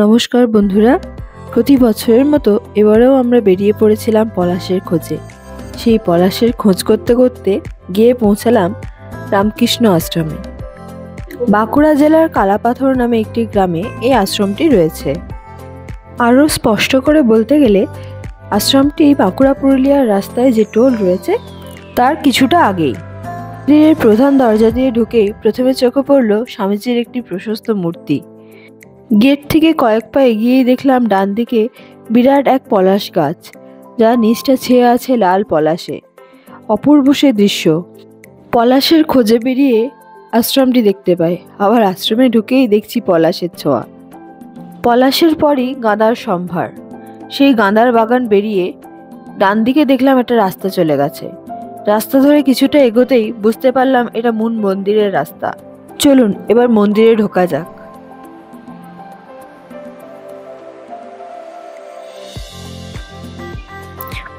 নমস্কার বন্ধুরা, প্রতি বছরের মতো এবারেও আমরা বেরিয়ে পড়েছিলাম পলাশের খোঁজে। সেই পলাশের খোঁজ করতে করতে গিয়ে পৌঁছালাম রামকৃষ্ণ আশ্রমে। বাঁকুড়া জেলার কালাপাথর নামে একটি গ্রামে এই আশ্রমটি রয়েছে। আরও স্পষ্ট করে বলতে গেলে আশ্রমটি বাঁকুড়া পুরুলিয়ার রাস্তায় যে টোল রয়েছে তার কিছুটা আগেই। মন্দিরের প্রধান দরজা দিয়ে ঢুকেই প্রথমে চোখে পড়ল স্বামীজির একটি প্রশস্ত মূর্তি। গেট থেকে কয়েক পা এগিয়েই দেখলাম ডান দিকে বিরাট এক পলাশ গাছ, যা নিচটা ছেয়ে আছে লাল পলাশে। অপূর্ব সে দৃশ্য। পলাশের খোঁজে বেরিয়ে আশ্রমটি দেখতে পাই, আবার আশ্রমে ঢুকেই দেখছি পলাশের ছোঁয়া। পলাশের পরই গাঁদার সম্ভার। সেই গাঁদার বাগান বেরিয়ে ডান দিকে দেখলাম একটা রাস্তা চলে গেছে। রাস্তা ধরে কিছুটা এগোতেই বুঝতে পারলাম এটা মূল মন্দিরের রাস্তা। চলুন এবার মন্দিরে ঢোকা যাক।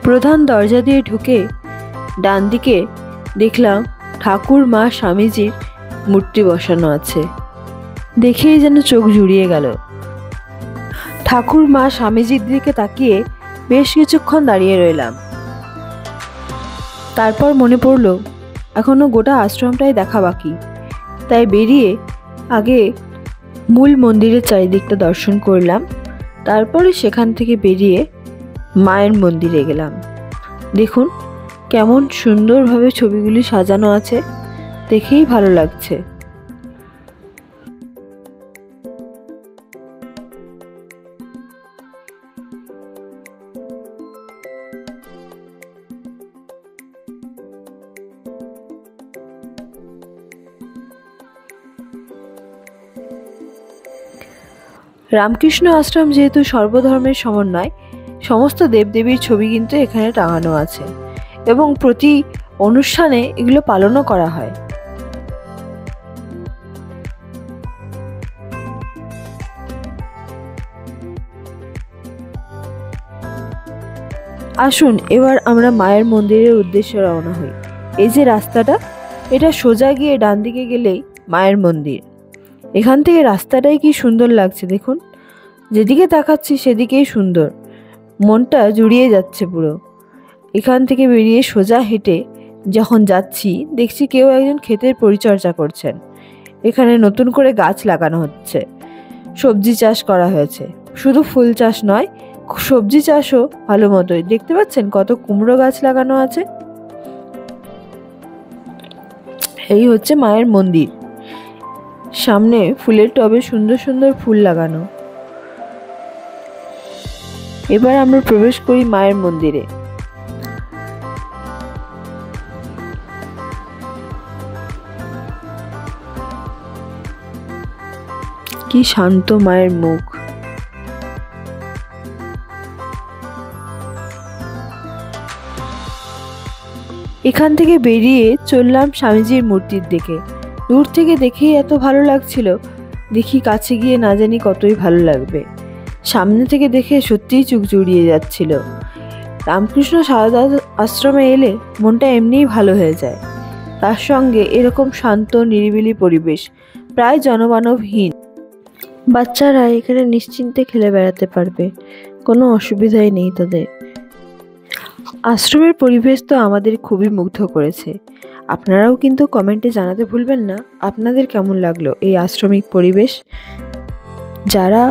প্রধান দরজা দিয়ে ঢুকে ডান দিকে দেখলাম ঠাকুর মা স্বামীজির মূর্তি বসানো আছে। দেখেই যেন চোখ জুড়িয়ে গেল। ঠাকুর মা স্বামীজির দিকে তাকিয়ে বেশ কিছুক্ষণ দাঁড়িয়ে রইলাম। তারপর মনে পড়ল এখনো গোটা আশ্রমটাই দেখা বাকি, তাই বেরিয়ে আগে মূল মন্দিরের চারিদিকটা দর্শন করলাম। তারপরে সেখান থেকে বেরিয়ে মায়ের মন্দিরে গেলাম। দেখুন কেমন সুন্দরভাবে ছবিগুলি সাজানো আছে, দেখেই ভালো লাগছে। রামকৃষ্ণ আশ্রম যেহেতু সর্বধর্মের সমন্বয়, সমস্ত দেবদেবীর ছবি কিন্তু এখানে টাঙানো আছে এবং প্রতি অনুষ্ঠানে এগুলো পালনও করা হয়। আসুন এবার আমরা মায়ের মন্দিরের উদ্দেশ্যে রওনা হই। এই যে রাস্তাটা, এটা সোজা গিয়ে ডান দিকে গেলেই মায়ের মন্দির। এখান থেকে রাস্তাটাই কি সুন্দর লাগছে দেখুন, যেদিকে তাকাচ্ছি সেদিকেই সুন্দর, মনটা জুড়িয়ে যাচ্ছে পুরো। এখান থেকে বেরিয়ে সোজা হেঁটে যখন যাচ্ছি দেখছি কেউ একজন ক্ষেতের পরিচর্যা করছেন। এখানে নতুন করে গাছ লাগানো হচ্ছে, সবজি চাষ করা হয়েছে। শুধু ফুল চাষ নয়, সবজি চাষও ভালো মতোই। দেখতে পাচ্ছেন কত কুমড়ো গাছ লাগানো আছে। এই হচ্ছে মায়ের মন্দির। সামনে ফুলের টবে সুন্দর সুন্দর ফুল লাগানো। এবার আমরা প্রবেশ করি মায়ের মন্দিরে। কি শান্ত মায়ের মুখ। এখান থেকে বেরিয়ে চললাম স্বামীজির মূর্তির দিকে। দূর থেকে দেখেই এত ভালো লাগছিল, দেখি কাছে গিয়ে না জানি কতই ভালো লাগবে। সামনে থেকে দেখে সত্যিই চোখ জুড়িয়ে যাচ্ছিল। রামকৃষ্ণ সারদা আশ্রমে এলে মনটা এমনিই ভালো হয়ে যায়। তার সঙ্গে এরকম শান্ত নিরিবিলি পরিবেশ, প্রায় জনমানবহীন। বাচ্চারা এখানে নিশ্চিন্তে খেলে বেড়াতে পারবে, কোনো অসুবিধাই নেই তাদের। আশ্রমের পরিবেশ তো আমাদের খুবই মুগ্ধ করেছে। আপনারাও কিন্তু কমেন্টে জানাতে ভুলবেন না আপনাদের কেমন লাগলো এই আশ্রমিক পরিবেশ। যারা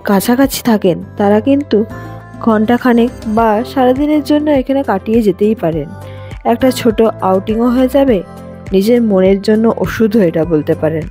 কাছাকাছি থাকেন তারা কিন্তু ঘন্টাখানেক বা সারাদিনের জন্য এখানে কাটিয়ে যেতেই পারেন। একটা ছোট আউটিংও হয়ে যাবে, নিজের মনের জন্য ওষুধও এটা বলতে পারেন।